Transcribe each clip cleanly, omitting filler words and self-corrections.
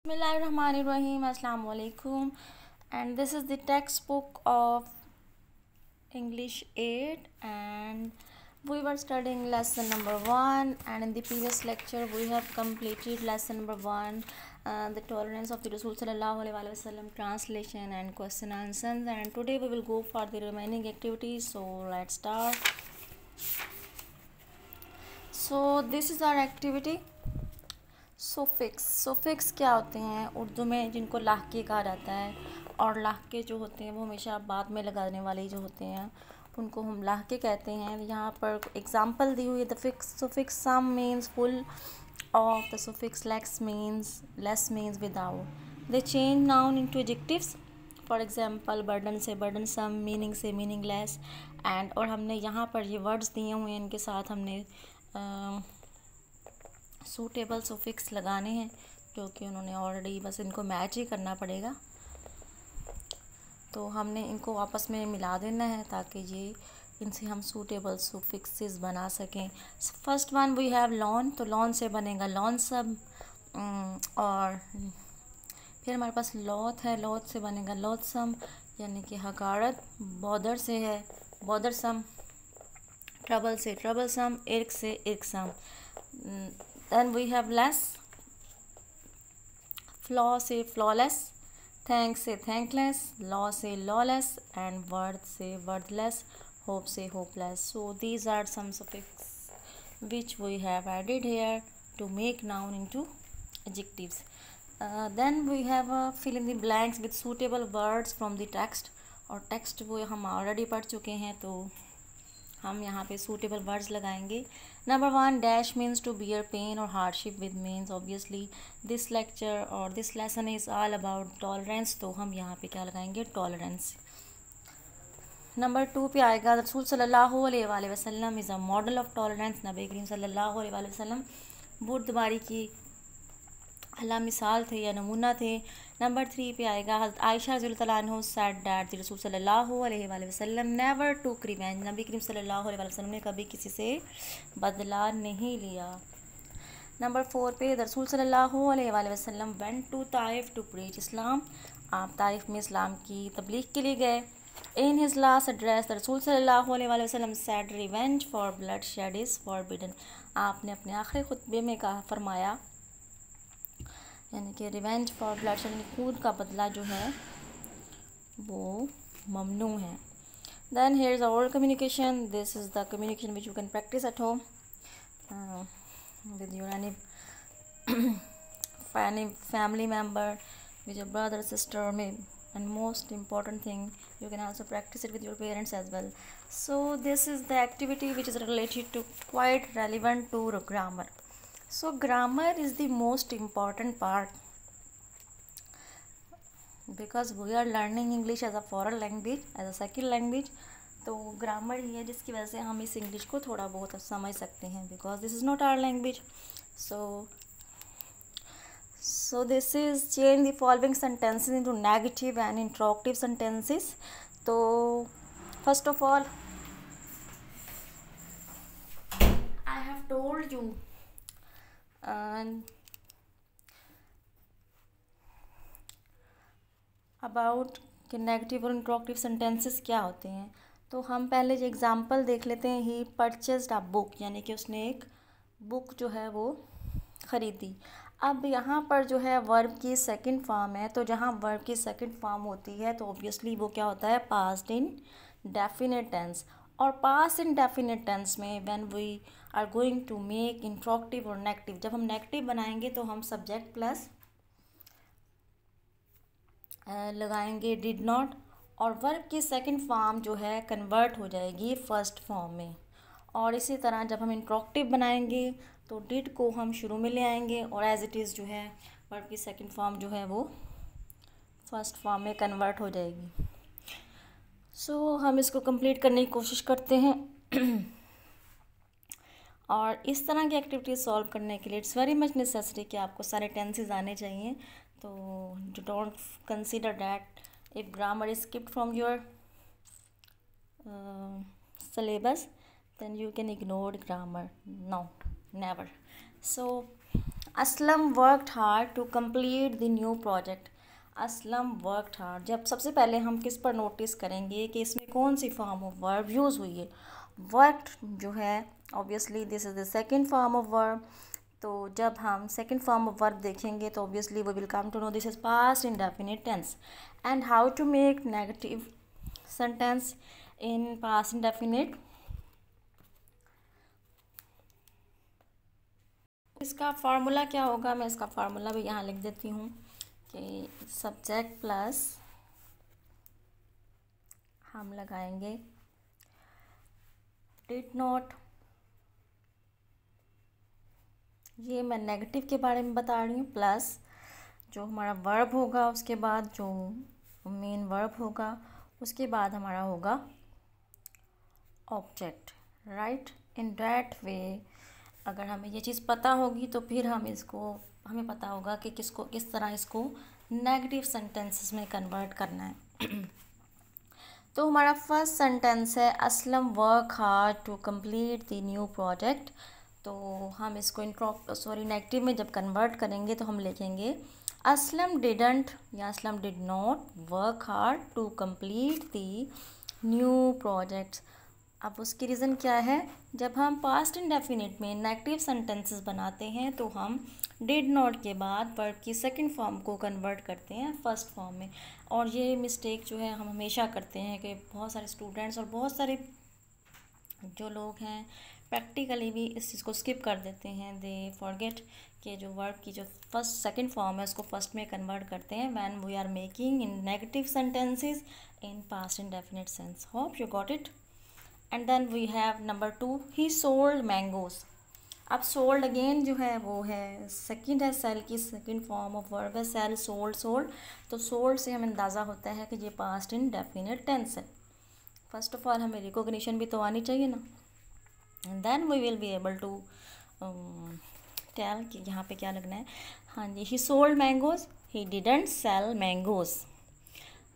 Bismillahirrahmanirrahim. Assalamu alaikum. And this is the textbook of English 8, and we were studying lesson number 1, and in the previous lecture we have completed lesson number 1, the tolerance of the Rasul sallallahu alaihi wasallam, translation and question answers, and today we will go for the remaining activities. So let's start. So this is our activity. सोफिक्स क्या होते हैं उर्दू में, जिनको लाहके कहा जाता है, और लाहके जो होते हैं वो हमेशा बाद में लगाने वाले जो होते हैं उनको हम लाहके कहते हैं। यहाँ पर एग्जांपल दी हुई है। The suffix some means full of, the suffix less means without. They change noun into adjectives. For example burden से बर्डन सम, मीनिंग से मीनिंगलेस। एंड और हमने यहाँ पर ये वर्ड्स दिए हुए हैं, इनके साथ हमने सूटेबल सुफिक्स लगाने हैं, जो कि उन्होंने ऑलरेडी, बस इनको मैच ही करना पड़ेगा। तो हमने इनको आपस में मिला देना है ताकि ये इनसे हम सूटेबल सुफिक्सेस बना सकें। First one we have lawn, तो लॉन से बनेगा लॉनसम। और फिर हमारे पास लॉथ है, लॉथ से बनेगा लॉथसम, यानी कि हकारत। बॉदर से है बॉदरसम, ट्रबल से ट्रबलसम, इर्क से इर्कसम। Then we have less, flaw से flawless, thanks से thankless, law से lawless, and worth से worthless, hope से hopeless. So these are some suffix which we have added here to make noun into adjectives. Then we have fill in the blanks with suitable words from the text. और text वो हम already पढ़ चुके हैं, तो हम यहाँ पे सूटेबल वर्ड्स लगाएंगे। Number 1, dash means to bear pain और hardship with means obviously this lecture और this lesson is all about tolerance, तो हम यहाँ पे क्या लगाएंगे, टॉलरेंस। नंबर 2 पे आएगा रसूल सल्लल्लाहु अलैहि वसल्लम is a model of tolerance. नबी करीम सल्लल्लाहु अलैहि वसल्लम बुर्दबारी की अल्लाह मिसाल थे या नमूना थे। नंबर 3 पे आएगा हज़रत आयशा रज़ियल्लाहु अन्हा सेड दैट द रसूल सल्लल्लाहु अलैहि वसल्लम नेवर टूक रिवेंज। नबी करीम सल्लल्लाहु अलैहि वसल्लम ने कभी किसी से बदला नहीं लिया। नंबर 4 पे द रसूल सल्लल्लाहु अलैहि वसल्लम went to Taif to preach Islam. आप ताइफ में इस्लाम की तबलीग के लिए गए। In his last address the रसूल सल्लल्लाहु अलैहि वसल्लम said revenge for bloodshed is forbidden. आपने अपने आखिरी खुतबे में कहा, फरमाया, यानी कि रिवेंज फॉर ब्लड शेड, खून का बदला जो है वो ममनू है। Then here is oral communication. This is the communication which you can practise at home with your any family member, with your brother, sister, or maybe, and most important thing, you can also practice it with your parents as well. So this is the activity which is related to, quite relevant to grammar. So grammar is the most important part because we are learning English as a foreign language, as a second language. तो grammar ही है जिसकी वजह से हम इस English को थोड़ा बहुत समझ सकते हैं, because this is not our language. So this is change the following sentences into negative and interrogative sentences. तो first of all I have told you about कि नेगेटिव और इंट्रोगेटिव सेंटेंसेस क्या होते हैं। तो हम पहले जो एग्ज़ाम्पल देख लेते हैं। ही परचेस्ड अ बुक, यानी कि उसने एक बुक जो है वो ख़रीदी। अब यहाँ पर जो है वर्ब की सेकंड फॉर्म है, तो जहाँ वर्ब की सेकंड फॉर्म होती है तो ऑब्वियसली वो क्या होता है, पास्ट इन डेफिनेट टेंस। और पास्ट इन डेफिनेट टेंस में when we are going to make interrogative और नेगेटिव, जब हम नेगेटिव बनाएंगे तो हम सब्जेक्ट प्लस लगाएंगे डिड नॉट, और वर्ब की सेकंड फॉर्म जो है कन्वर्ट हो जाएगी फर्स्ट फॉर्म में। और इसी तरह जब हम इंट्रोगेटिव बनाएंगे तो डिड को हम शुरू में ले आएंगे और एज इट इज़ जो है वर्ब की सेकंड फॉर्म जो है वो फर्स्ट फॉर्म में कन्वर्ट हो जाएगी। सो हम इसको कंप्लीट करने की कोशिश करते हैं। और इस तरह की एक्टिविटीज़ सॉल्व करने के लिए इट्स वेरी मच नेसेसरी कि आपको सारे टेंसेस आने चाहिए। तो don't consider that if grammar is skipped from your syllabus, then you can ignore grammar. No, never. So Aslam worked hard to complete the new project. Aslam worked hard, जब सबसे पहले हम किस पर नोटिस करेंगे कि इसमें कौन सी फॉर्म ऑफ वर्ब यूज़ हुई है। वर्कड जो है obviously this is the second form of verb. तो जब हम सेकंड फॉर्म ऑफ वर्ब देखेंगे तो obviously we will come to know this is past indefinite tense and how to make negative sentence in past indefinite. इसका formula क्या होगा, मैं इसका फार्मूला भी यहाँ लिख देती हूँ कि सब्जेक्ट प्लस हम लगाएंगे डिड नॉट, ये मैं नेगेटिव के बारे में बता रही हूँ, प्लस जो हमारा वर्ब होगा उसके बाद जो मेन वर्ब होगा उसके बाद हमारा होगा object. Right, in that way अगर हमें ये चीज़ पता होगी तो फिर हमें पता होगा कि किस तरह इसको नेगेटिव सेंटेंसेस में कन्वर्ट करना है। तो हमारा फर्स्ट सेंटेंस है Aslam work hard to complete the new project. तो हम इसको नेगेटिव में जब कन्वर्ट करेंगे तो हम लिखेंगे असलम डिडंट या Aslam did not work hard to complete the new projects. अब उसकी रीज़न क्या है, जब हम पास्ट इंडेफिनिट में नेगेटिव सेंटेंसेस बनाते हैं तो हम डिड नॉट के बाद वर्ब की सेकंड फॉर्म को कन्वर्ट करते हैं फर्स्ट फॉर्म में। और ये मिस्टेक जो है हम हमेशा करते हैं कि बहुत सारे स्टूडेंट्स और बहुत सारे जो लोग हैं प्रैक्टिकली भी इस चीज़ को स्किप कर देते हैं। दे फॉरगेट कि जो वर्ब की जो फर्स्ट सेकंड फॉर्म है उसको फर्स्ट में कन्वर्ट करते हैं when we are making in negative sentences in past indefinite sense. Hope you got it. And then we have number 2, he sold mangoes. अब सोल्ड अगेन जो है वो है सेकंड है, सेल की सेकंड फॉर्म ऑफ वर्ब है sell, sold. तो sold से हमें अंदाज़ा होता है कि ये पास्ट इंडेफिनिट टेंस है। फर्स्ट ऑफ ऑल हमें रिकॉग्निशन भी तो आनी चाहिए ना, and then we will be able to tell कि यहाँ पे क्या लगना है। हाँ जी, he sold mangoes, he didn't sell mangoes.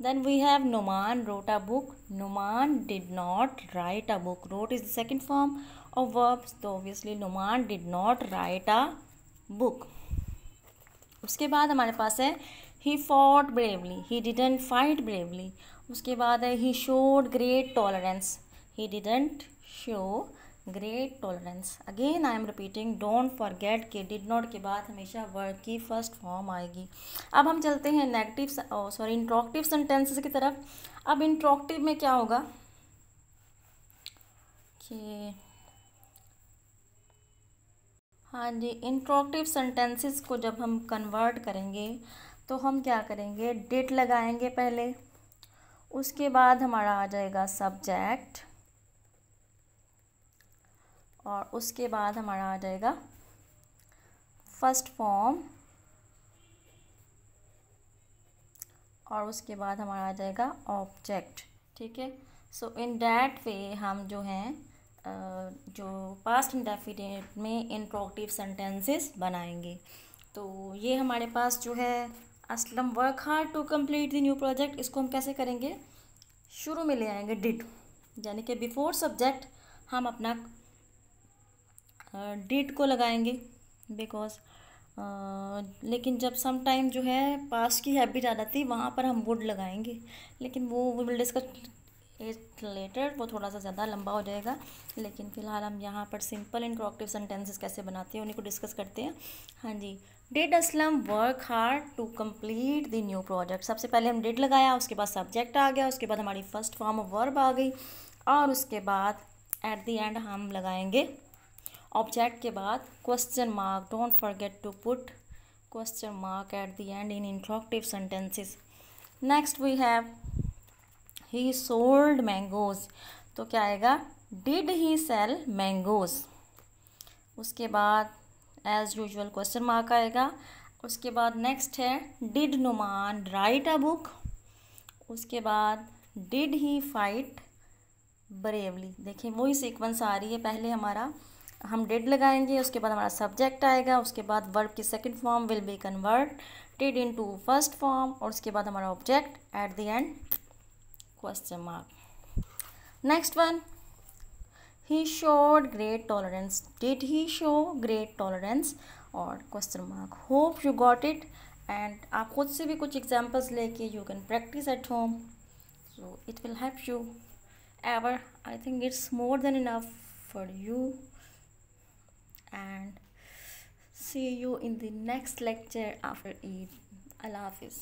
Then we have Numan wrote a book. Numan did not write a book. Wrote is the second form of verb. So obviously Numan did not write a book. उसके बाद हमारे पास है he fought bravely. He didn't fight bravely. उसके बाद है he showed great tolerance. He didn't show great tolerance. Again I am repeating, don't forget कि did not के बाद हमेशा वर्ब की फर्स्ट फॉर्म आएगी। अब हम चलते हैं इंट्रोक्टिव सेंटेंसेस की तरफ। अब इंट्रोक्टिव में क्या होगा कि हाँ जी, इंट्रोक्टिव सेंटेंसेस को जब हम कन्वर्ट करेंगे तो हम क्या करेंगे, डिड लगाएंगे पहले, उसके बाद हमारा आ जाएगा सब्जेक्ट और उसके बाद हमारा आ जाएगा फर्स्ट फॉर्म और उसके बाद हमारा आ जाएगा ऑब्जेक्ट। ठीक है, सो इन दैट वे हम जो हैं जो पास्ट इंडेफिनिट में इंट्रोक्टिव सेंटेंसेस बनाएंगे। तो ये हमारे पास जो है Aslam work hard to complete the new project, इसको हम कैसे करेंगे, शुरू में ले आएंगे डिड, यानी कि बिफोर सब्जेक्ट हम अपना डिड को लगाएंगे बिकॉज लेकिन जब सम टाइम जो है पास्ट की हैबिट आ जाती है वहाँ पर हम वुड लगाएंगे, लेकिन वो we will discuss it later, वो थोड़ा सा ज़्यादा लंबा हो जाएगा। लेकिन फ़िलहाल हम यहाँ पर सिंपल इंट्रोक्टिव सेंटेंसेस कैसे बनाते हैं उन्हीं को डिस्कस करते हैं। हाँ जी, did Aslam work hard to complete the new project. सबसे पहले हम डिड लगाया, उसके बाद सब्जेक्ट आ गया, उसके बाद हमारी फर्स्ट फॉर्म ऑफ वर्ब आ गई और उसके बाद एट द एंड हम लगाएंगे ऑब्जेक्ट के बाद question mark. Don't forget to put question mark at the end in interrogative sentences. Next we have he sold mangoes, तो क्या आएगा, डिड ही सेल मैंगोज। उसके बाद एज यूजुअल क्वेश्चन मार्क आएगा। उसके बाद नेक्स्ट है did Numan write a book. उसके बाद डिड ही फाइट ब्रेवली। देखिए वही सीक्वेंस आ रही है, पहले हमारा हम डिड लगाएंगे, उसके बाद हमारा सब्जेक्ट आएगा, उसके बाद वर्ब की second form will be converted into first form और उसके बाद हमारा object at the end question mark. Next one, he showed great tolerance. Did he show great tolerance. और question mark. Hope you got it. And आप खुद से भी कुछ एग्जाम्पल्स लेके you can practise at home. So it will help you ever. I think it's more than enough for you. And see you in the next lecture after Eid. Allah Hafiz.